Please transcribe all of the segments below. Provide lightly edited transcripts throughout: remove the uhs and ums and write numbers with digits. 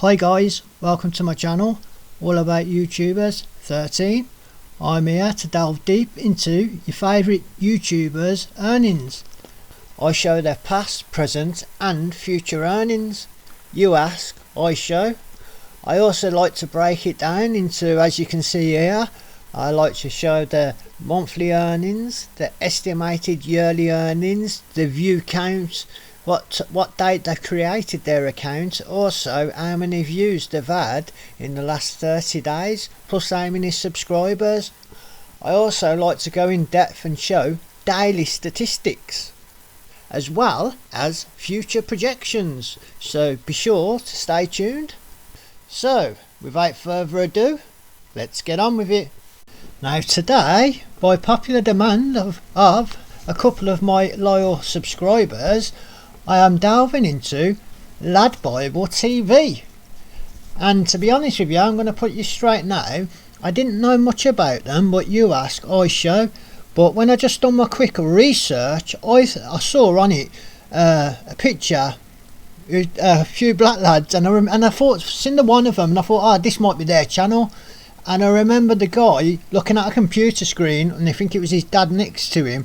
Hi guys, welcome to my channel, all about YouTubers 13. I'm here to delve deep into your favourite YouTubers' earnings. I show their past, present and future earnings. You ask, I show. I also like to break it down into, as you can see here, I like to show the monthly earnings, the estimated yearly earnings, the view count, what date they created their account, also how many views they've had in the last 30 days, plus how many subscribers. I also like to go in depth and show daily statistics, as well as future projections, so be sure to stay tuned. So, without further ado, let's get on with it. Now today, by popular demand of a couple of my loyal subscribers, I am delving into LADbible TV. And to be honest with you, I'm going to put you straight now, I didn't know much about them, but you ask, I show. But when I just done my quick research, I saw on it a picture, a few black lads, and I thought, seen the one of them, and I thought, this might be their channel. And I remember the guy looking at a computer screen, and I think it was his dad next to him,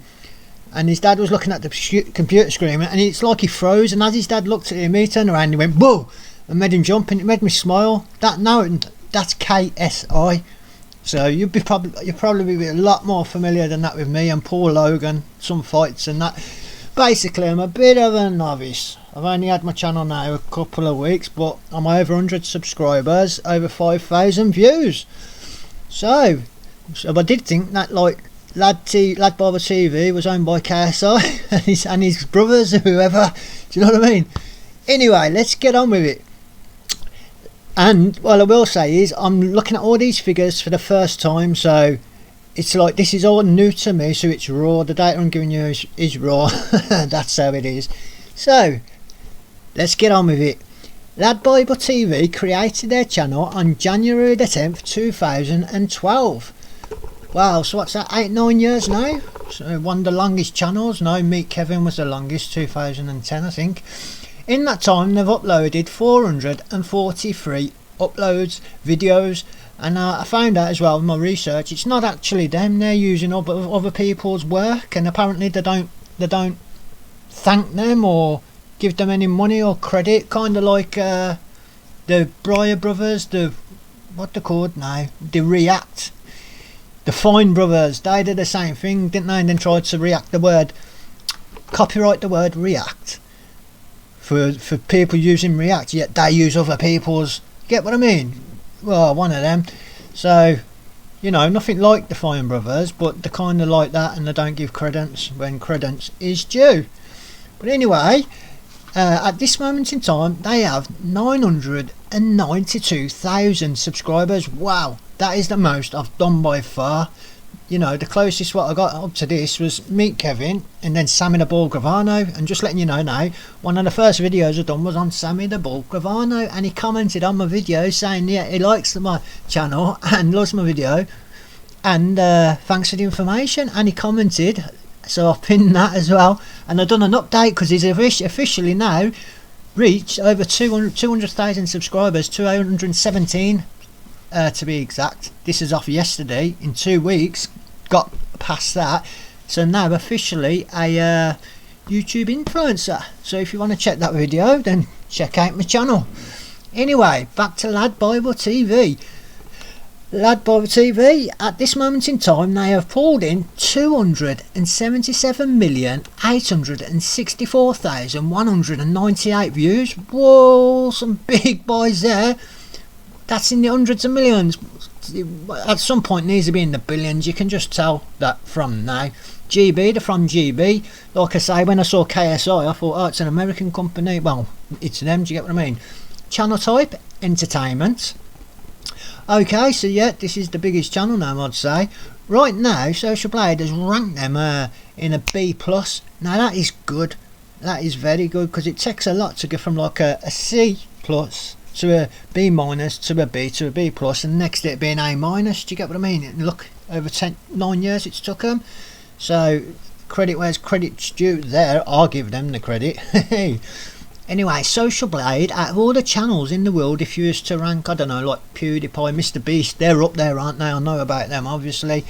and his dad was looking at the computer screen, and it's like he froze, and as his dad looked at him, he turned around and he went whoa, and made him jump, and it made me smile. That's KSI. So you'll probably be a lot more familiar than that with me and Paul Logan, some fights and that. Basically, I'm a bit of a novice. I've only had my channel now a couple of weeks, but I'm over 100 subscribers, over 5,000 views. So I did think that like LADbible TV was owned by KSI and his brothers or whoever. Do you know what I mean? Anyway, let's get on with it. And what I will say is, I'm looking at all these figures for the first time, so it's like this is all new to me, so it's raw. The data I'm giving you is raw. That's how it is. So let's get on with it. LADbible TV created their channel on January the 10th 2012. Wow, so what's that, 8-9 years now? So one of the longest channels. No, Meet Kevin was the longest, 2010 I think. In that time they've uploaded 443 uploads, videos, and I found out as well in my research, it's not actually them, they're using other people's work, and apparently they don't thank them or give them any money or credit, kind of like the Breyer brothers, what they're called now, the React, the Fine brothers, they did the same thing, didn't they, and then tried to copyright the word React for people using React, yet they use other people's, get what I mean? Well, one of them. So, you know, nothing like the Fine brothers, but they're kind of like that, and they don't give credence when credence is due. But anyway, at this moment in time they have 992,000 subscribers. Wow, that is the most I've done by far. You know, the closest what I got up to this was Meet Kevin and then Sammy the Bull Gravano. And just letting you know now, one of the first videos I done was on Sammy the Bull Gravano, and he commented on my video saying yeah, he likes my channel and loves my video, and thanks for the information, and he commented, so I've pinned that as well. And I've done an update because he's officially now reached over 200,000 subscribers, 217 to be exact. This is off yesterday. In 2 weeks got past that, so now officially a YouTube influencer. So if you want to check that video, then check out my channel. Anyway, back to LADbible TV. LADbible TV, at this moment in time they have pulled in 277,864,198 views. Whoa, some big boys there. That's in the hundreds of millions. At some point needs to be in the billions. You can just tell that from now. GB, they're from GB. Like I say, when I saw KSI I thought, oh, it's an American company. Well, it's them, do you get what I mean? Channel type, entertainment. Okay, so yeah, this is the biggest channel now, I'd say. Right now, Social Blade has ranked them in a B+. Now that is good. That is very good, because it takes a lot to go from like a C+ to a B- to a B to a B+, and next it being A-. Do you get what I mean? And look, over 9 years it's took them. So credit where's credit's due there. I'll give them the credit. Anyway, Social Blade, out of all the channels in the world, if you was to rank, I don't know, like PewDiePie, Mr Beast, they're up there, aren't they? I know about them, obviously.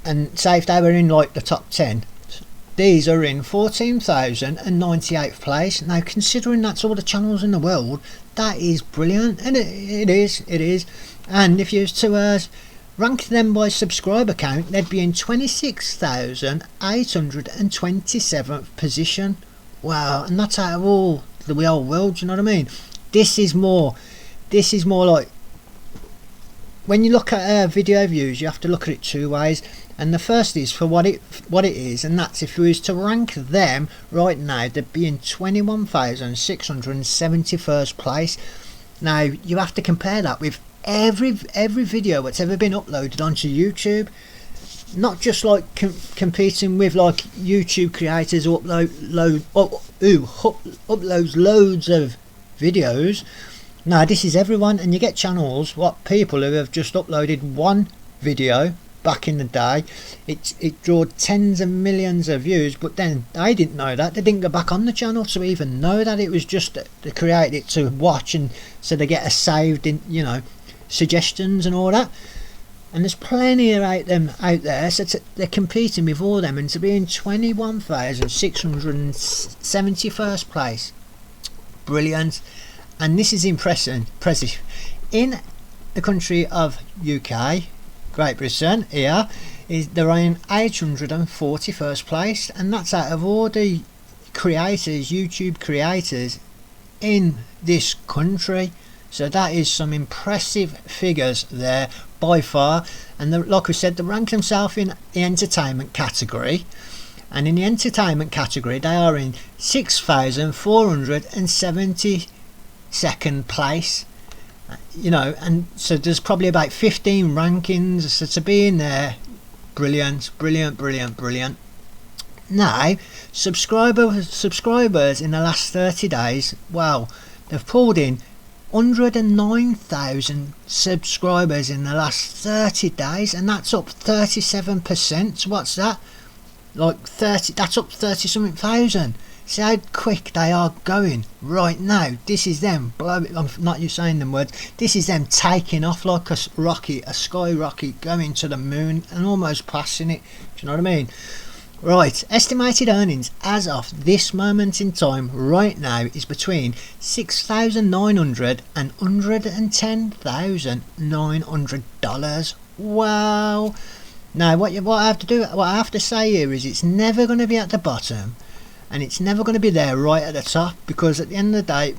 And say if they were in like the top 10, these are in 14,098th place. Now, considering that's all the channels in the world, that is brilliant, and it is. And if you was to rank them by subscriber count, they'd be in 26,827th position. Wow, and that's out of all the whole world. Do you know what I mean? This is more like, when you look at video views, you have to look at it two ways. And the first is for what it is, and that's if we was to rank them right now, they'd be in 21,671st place. Now you have to compare that with every video that's ever been uploaded onto YouTube. Not just like competing with like YouTube creators who uploads loads of videos. No, this is everyone, and you get channels, what, people who have just uploaded one video back in the day. It drew tens of millions of views, but then they didn't know that. They didn't go back on the channel to even know that it was just they created it to watch, and so they get a saved in, you know, suggestions and all that. And there's plenty of them out there, so they're competing with all them, and to be in 21,671st place, brilliant. And this is impressive. In the country of UK, Great Britain, here they're in 841st place, and that's out of all the creators, YouTube creators in this country. So that is some impressive figures there by far. And like we said, they rank themselves in the entertainment category, and in the entertainment category they are in 6,472nd place. You know, and so there's probably about 15 rankings, so to be in there, brilliant. Now, subscribers in the last 30 days, wow, they've pulled in 109,000 subscribers in the last 30 days, and that's up 37%. What's that? Like 30, that's up 30 something thousand. See how quick they are going right now. This is them blowing. I'm not you saying them words. This is them taking off like a rocket, a sky rocket, going to the moon and almost passing it. Do you know what I mean? Right, estimated earnings as of this moment in time right now is between $6,900 and $110,900. Wow. Now what I have to say here is it's never going to be at the bottom, and it's never going to be there right at the top, because at the end of the day,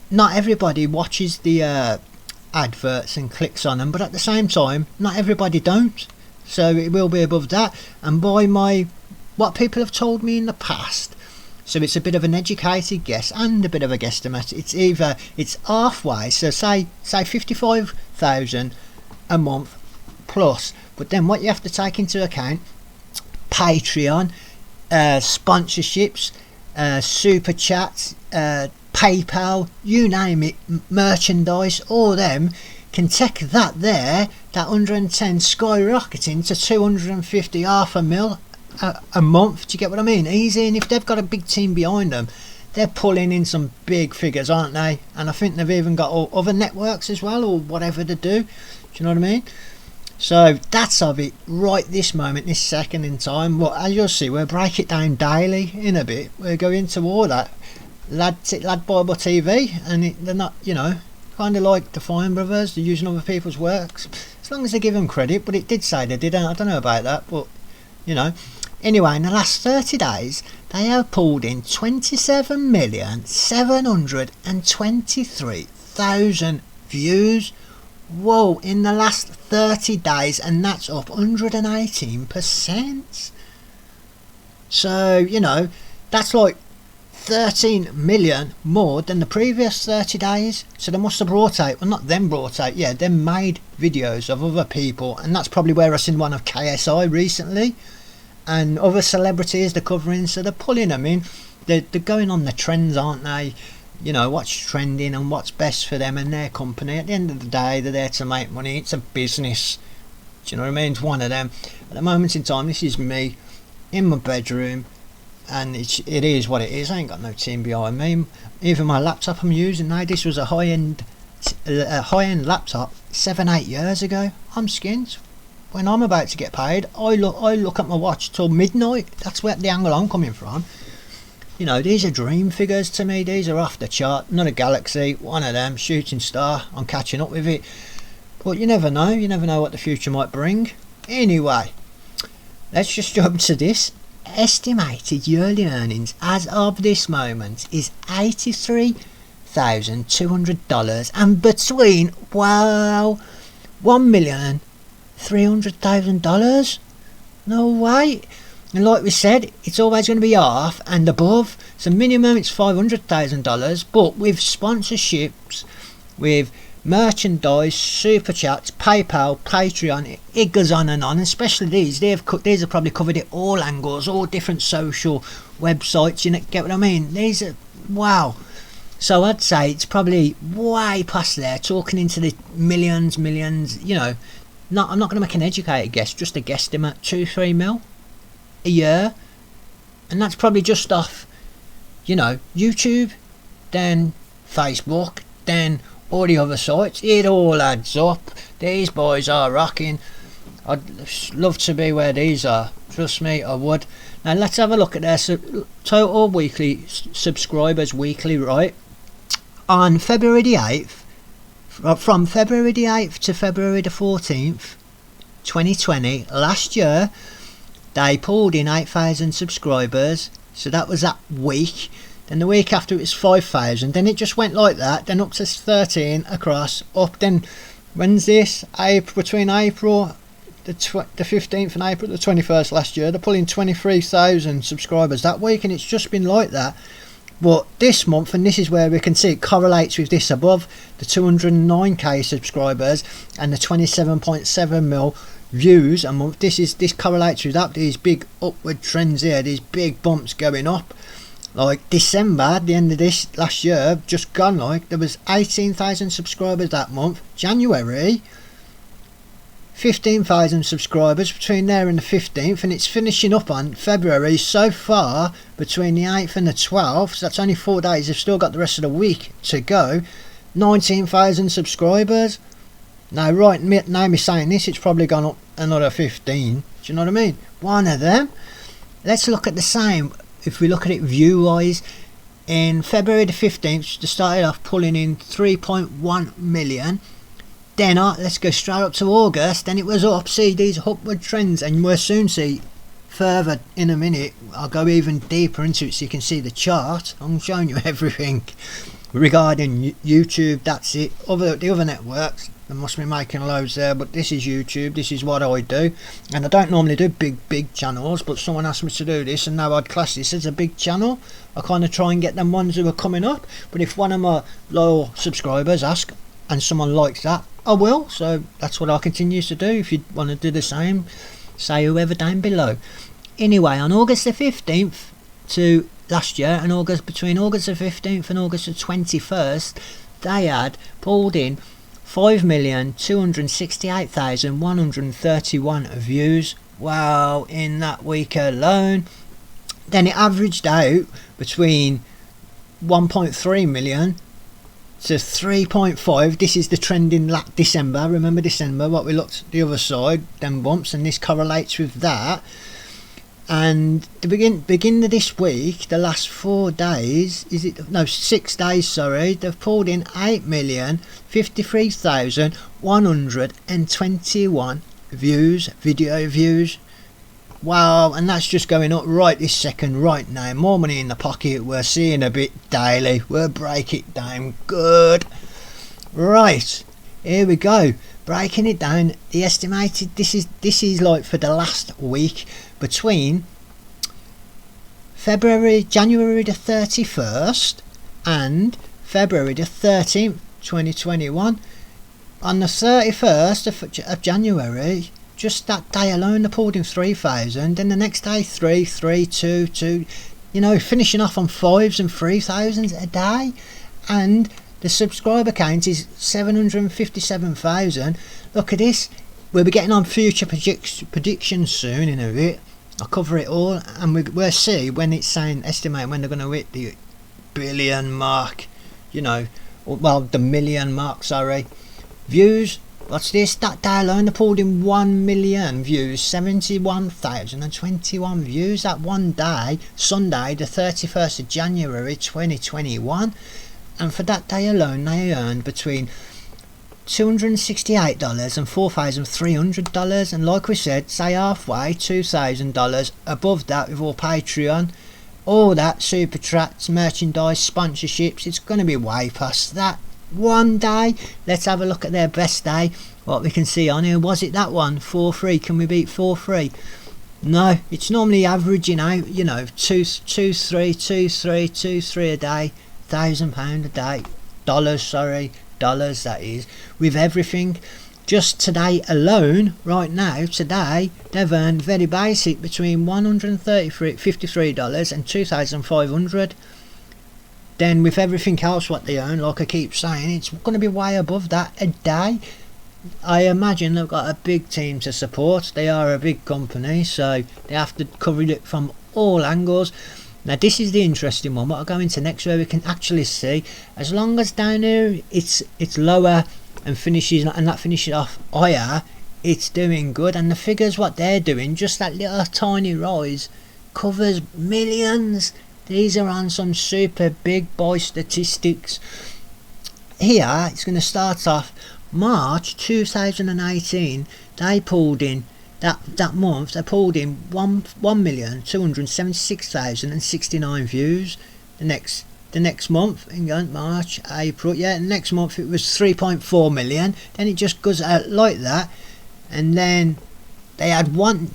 not everybody watches the adverts and clicks on them, but at the same time, not everybody don't. So it will be above that. And by what people have told me in the past, so it's a bit of an educated guess and a bit of a guesstimate, it's halfway, so say 55,000 a month plus. But then what you have to take into account, Patreon, sponsorships, super chats, PayPal, you name it, merchandise, all them can take that 110 skyrocketing to 250, half a mil a month. Do you get what I mean? Easy. And if they've got a big team behind them, they're pulling in some big figures, aren't they? And I think they've even got other networks as well, or whatever they do. Do you know what I mean? So that's of it right this moment, this second in time. Well, as you'll see, we'll break it down daily in a bit. We'll go into all that LADbible TV, and they're not, you know, kind of like the Fine Brothers, they're using other people's works, as long as they give them credit. But it did say they didn't. I don't know about that, but you know. Anyway, in the last 30 days, they have pulled in 27,723,000 views. Whoa, in the last 30 days, and that's up 118%. So, you know, that's like 13 million more than the previous 30 days. So they must have brought out, well, not them brought out, yeah, they made videos of other people, and that's probably where I seen one of KSI recently, and other celebrities they're covering, so they're pulling them in. They're going on the trends, aren't they? You know, what's trending and what's best for them and their company. At the end of the day, they're there to make money. It's a business. Do you know what I mean? It's one of them. At the moment in time, this is me in my bedroom, and it is what it is. I ain't got no team behind me. Even my laptop I'm using now, this was a high-end laptop 7-8 years ago. I'm skint. When I'm about to get paid, I look at my watch till midnight. That's where the angle I'm coming from. You know, these are dream figures to me. These are off the chart. Not a Galaxy, one of them, shooting star. I'm catching up with it. But you never know. You never know what the future might bring. Anyway, let's just jump to this. Estimated yearly earnings as of this moment is $83,200, and between, wow, $1,300,000. No way. And like we said, it's always going to be half and above. So minimum it's $500,000, but with sponsorships, with merchandise, super chats, PayPal, Patreon, it goes on and on. Especially these have probably covered it all angles, all different social websites. You know, get what I mean? These are, wow. So I'd say it's probably way past there, talking into the millions. You know, I'm not going to make an educated guess, just a guesstimate, 2-3 mil a year, and that's probably just off, you know, YouTube, then Facebook, then all the other sites. It all adds up. These boys are rocking. I'd love to be where these are, trust me, I would. Now let's have a look at their total weekly subscribers weekly, right? On February the 8th, from February the 8th to February the 14th 2020, last year, they pulled in 8,000 subscribers. So that was that week. Then the week after it was 5,000. Then it just went like that. Then up to 13 across. Up then, when's this? Between April the 15th and April the 21st last year, they're pulling 23,000 subscribers that week. And it's just been like that. But this month, and this is where we can see it correlates with this above, the 209k subscribers and the 27.7 mil views a month. This correlates with that. These big upward trends here, these big bumps going up. Like December, the end of this last year, just gone, like there was 18,000 subscribers that month. January, 15,000 subscribers between there and the 15th, and it's finishing up on February so far between the 8th and the 12th. So that's only 4 days. They've still got the rest of the week to go. 19,000 subscribers. Now, right now me saying this, it's probably gone up another 15. Do you know what I mean? One of them. Let's look at the same. If we look at it view wise, in February the 15th, they started off pulling in 3.1 million. Then let's go straight up to August. Then it was up. See, these upward trends, and we'll soon see further in a minute. I'll go even deeper into it so you can see the chart. I'm showing you everything regarding YouTube. That's it. The other networks, they must be making loads there, but this is YouTube. This is what I do, and I don't normally do big channels, but someone asked me to do this, and now I'd class this as a big channel. I kind of try and get them ones who are coming up, but if one of my loyal subscribers ask and someone likes that, I will. So that's what I continue to do. If you want to do the same, say whoever down below. Anyway, on August the 15th to last year, and between August the 15th and August the 21st, they had pulled in 5,268,131 views. Wow, in that week alone. Then it averaged out between 1.3 million to 3.5. This is the trend in December. Remember December, what we looked the other side, them bumps, and this correlates with that. And the begin of this week, the last 4 days, 6 days, sorry, they've pulled in 8,053,121 views, video views. Wow, and that's just going up right this second, right now. More money in the pocket. We're seeing a bit daily. We'll break it down good. Right, here we go. Breaking it down. The estimated, this is like for the last week between January the 31st and February the 13th 2021. On the 31st of January, just that day alone, they pulled in 3,000, and the next day 3, 2, 2, you know, finishing off on 5s and 3,000 a day. And the subscriber count is 757,000. Look at this. We'll be getting on future predictions soon in a bit. I cover it all, and we'll see when it's saying estimate when they're going to hit the billion mark, you know, well, the million mark, sorry. Views, what's this? That day alone they pulled in 1 million views, 71,021 views that one day, Sunday the 31st of January 2021. And for that day alone they earned between $268 and $4,300, and like we said, say halfway, $2,000 above that with all Patreon, all that super chats, merchandise, sponsorships. It's going to be way past that one day. Let's have a look at their best day, what we can see on here. Was it that one, 4-3? Can we beat 4-3? No, it's normally averaging out, you know, 2-3 a day, £1,000 a day, dollars that is, with everything. Just today alone, right now, today they've earned very basic between $153 and $2,500. Then with everything else what they earn, like I keep saying, it's going to be way above that a day. I imagine they've got a big team to support. They are a big company, so they have to cover it from all angles. Now this is the interesting one, what I'll go into next, where we can actually see, as long as down here it's lower and finishes, and that finishes off higher, it's doing good. And the figures what they're doing, just that little tiny rise covers millions. These are on some super big boy statistics. Here it's going to start off March 2018. They pulled in that month, they pulled in 1,276,069 views. The next month, hang on, March, April, yeah, next month it was 3.4 million. Then it just goes out like that, and then they had one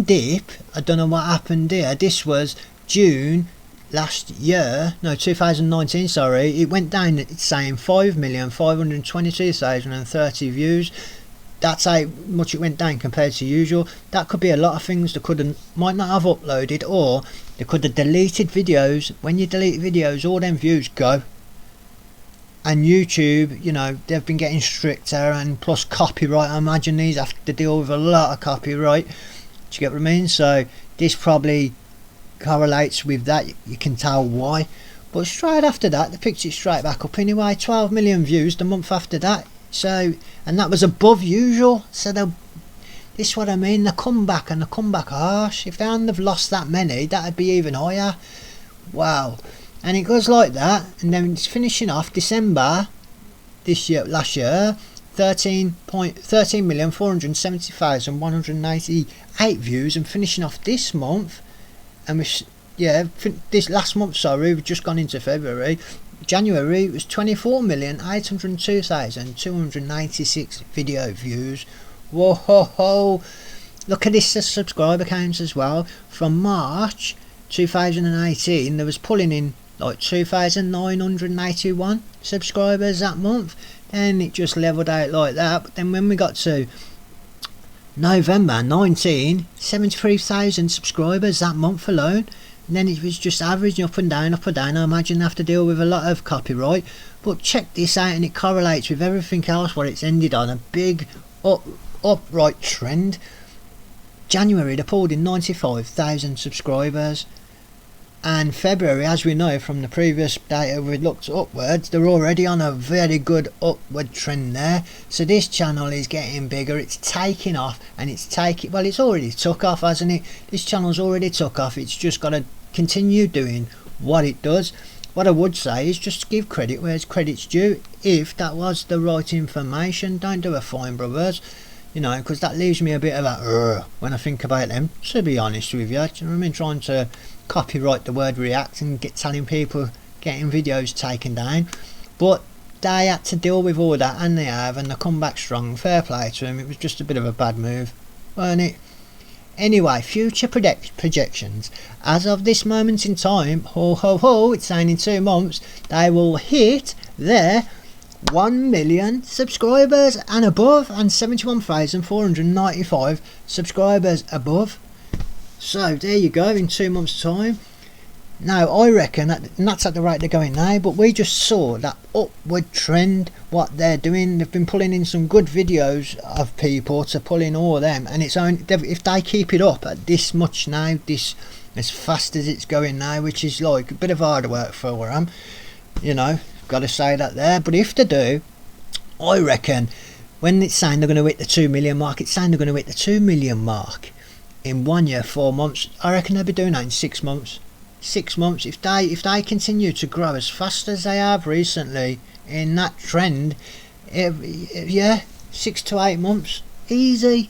dip. I don't know what happened there. This was June last year, no, 2019, sorry. It went down, it's saying 5,522,030 views. That's how much it went down compared to usual. That could be a lot of things. They might not have uploaded, or they could have deleted videos. When you delete videos, all them views go. And YouTube, you know, they've been getting stricter, and plus copyright. I imagine these have to deal with a lot of copyright. Do you get what I mean? So this probably correlates with that. You can tell why. But straight after that, they picked it straight back up anyway. 12 million views the month after that. So, and that was above usual. So this is what I mean, they come back, and they come back harsh. If they hadn't have lost that many, that'd be even higher. Wow. And it goes like that, and then it's finishing off December this year, last year, 13,470,188 views, and finishing off this month, and this last month, sorry, we've just gone into February. January, it was 24,802,296 video views. Whoa ho ho! Look at this subscriber counts as well. From March 2018, there was pulling in like 2,981 subscribers that month. Then it just leveled out like that. But then when we got to November 19, 73,000 subscribers that month alone. And then it was just averaging up and down, up and down. I imagine they have to deal with a lot of copyright. But check this out, and it correlates with everything else where it's ended on a big upright trend. January they pulled in 95,000 subscribers. And February, as we know from the previous data we looked upwards, they're already on a very good upward trend there. So this channel is getting bigger, it's taking off, and it's already took off, hasn't it? This channel's already took off. It's just got to continue doing what it does. What I would say is just give credit where credit's due. If that was the right information, don't do a fine, brothers, you know, because that leaves me a bit of a when I think about them, to be honest with you. Do you know what I mean? Trying to copyright the word react and telling people getting videos taken down, but they had to deal with all that, and they have, and they come back strong. Fair play to them. It was just a bit of a bad move, weren't it? Anyway, future projections. As of this moment in time, ho ho ho, it's saying in 2 months they will hit their 1 million subscribers and above, and 71,495 subscribers above. So there you go, in 2 months time. Now I reckon that, and that's at the rate they're going now, but we just saw that upward trend, what they're doing. They've been pulling in some good videos of people to pull in all of them, and it's only if they keep it up at this much now, this as fast as it's going now, which is like a bit of hard work for them, you know, got to say that there. But if they do, I reckon when it's saying they're going to hit the 2 million mark, it's saying they're going to hit the 2 million mark in 1 year, 4 months. I reckon they'll be doing that in 6 months. 6 months, if they continue to grow as fast as they have recently in that trend, yeah, 6 to 8 months, easy.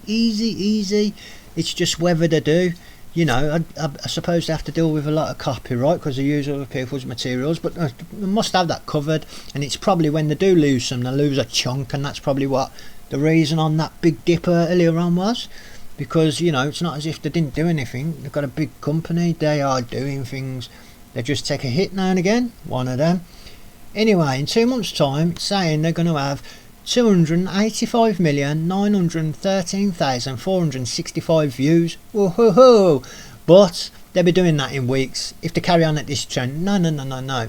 It's just whether they do, you know. I suppose they have to deal with a lot of copyright because they use other people's materials, but they must have that covered. And it's probably when they do lose some, they lose a chunk, and that's probably what the reason on that big dip earlier on was. Because, you know, it's not as if they didn't do anything. They've got a big company, they are doing things. They just take a hit now and again, one of them. Anyway, in 2 months time, it's saying they're going to have 285,913,465 views. Woohoo! But they'll be doing that in weeks if they carry on at this trend. No.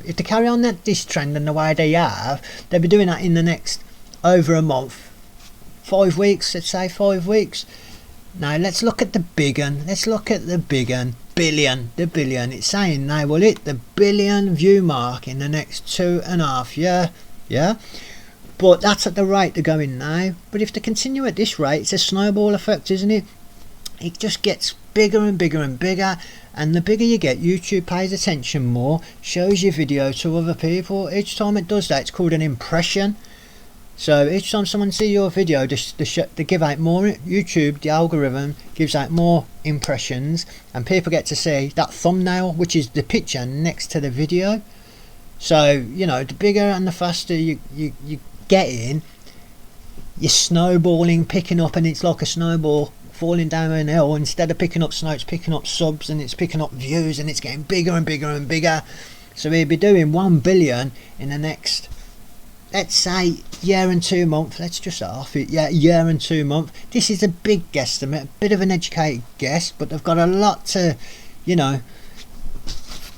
If they carry on at this trend and the way they have, they'll be doing that in the next over a month. 5 weeks, let's say 5 weeks. Now let's look at the big one. Let's look at the big one. The billion. It's saying they will hit the billion view mark in the next 2.5 years. Yeah. But that's at the rate they're going now. But if they continue at this rate, it's a snowball effect, isn't it? It just gets bigger and bigger and bigger. And the bigger you get, YouTube pays attention more, shows your video to other people. Each time it does that, it's called an impression. So each time someone sees your video, they give out more. YouTube, the algorithm, gives out more impressions, and people get to see that thumbnail, which is the picture next to the video. So, you know, the bigger and the faster you get in, you're snowballing, picking up, and it's like a snowball falling down an hill. Instead of picking up snow, it's picking up subs, and it's picking up views, and it's getting bigger and bigger and bigger. So we'll be doing 1 billion in the next, let's say, year and 2 months. Let's just half it. Yeah, year and 2 months. This is a big guesstimate, a bit of an educated guess, but they've got a lot to, you know,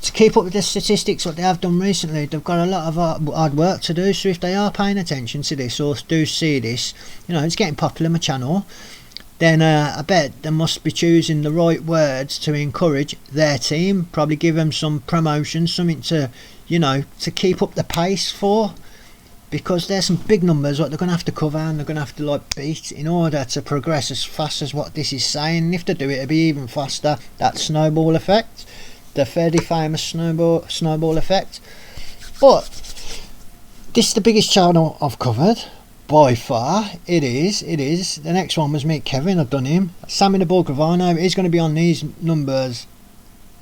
to keep up with the statistics what they have done recently. They've got a lot of hard work to do. So if they are paying attention to this or do see this, you know, it's getting popular on my channel, then I bet they must be choosing the right words to encourage their team. Probably give them some promotion, something to, you know, to keep up the pace for. Because there's some big numbers what they're going to have to cover, and they're going to have to like beat in order to progress as fast as what this is saying. And if they do it, it'll be even faster. That snowball effect, the fairly famous snowball effect. But this is the biggest channel I've covered by far. It is. The next one was Meet Kevin. I've done him. Sammy the Bull Gravano is going to be on these numbers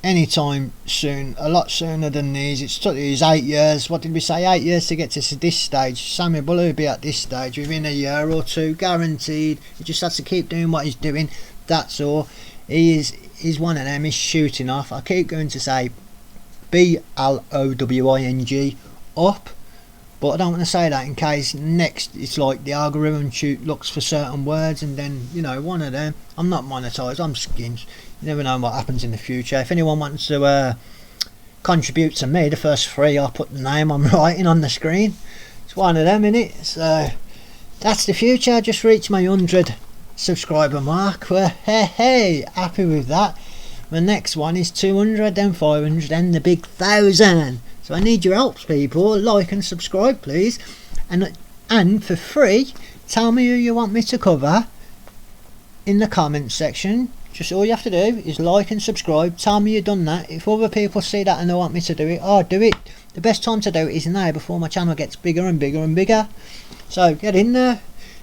anytime soon, a lot sooner than these. It's took these 8 years. What did we say? 8 years to get to this stage. Sammy Bull will be at this stage within a year or two, guaranteed. He just has to keep doing what he's doing. That's all. He's one of them. He's shooting off. I keep going to say BLOWING up, but I don't want to say that in case next it's like the algorithm looks for certain words, and then, you know, one of them. I'm not monetized. I'm skins. You never know what happens in the future. If anyone wants to contribute to me, the first 3, I'll put the name I'm writing on the screen. It's one of them, innit? So that's the future. I just reached my 100 subscriber mark. Well, hey, happy with that. The next one is 200, then 500, then the big 1,000. So I need your help, people. Like and subscribe, please. And for free, tell me who you want me to cover in the comments section. Just all you have to do is like and subscribe. Tell me you've done that. If other people see that and they want me to do it, I'll do it. The best time to do it is now, before my channel gets bigger and bigger and bigger. So get in there.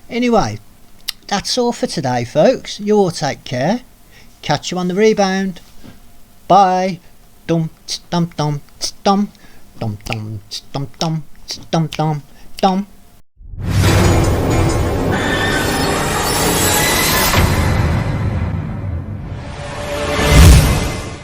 Anyway, that's all for today, folks. You all take care. Catch you on the rebound. Bye. Dum dum dum dum dum dum dum dum dum dum dum.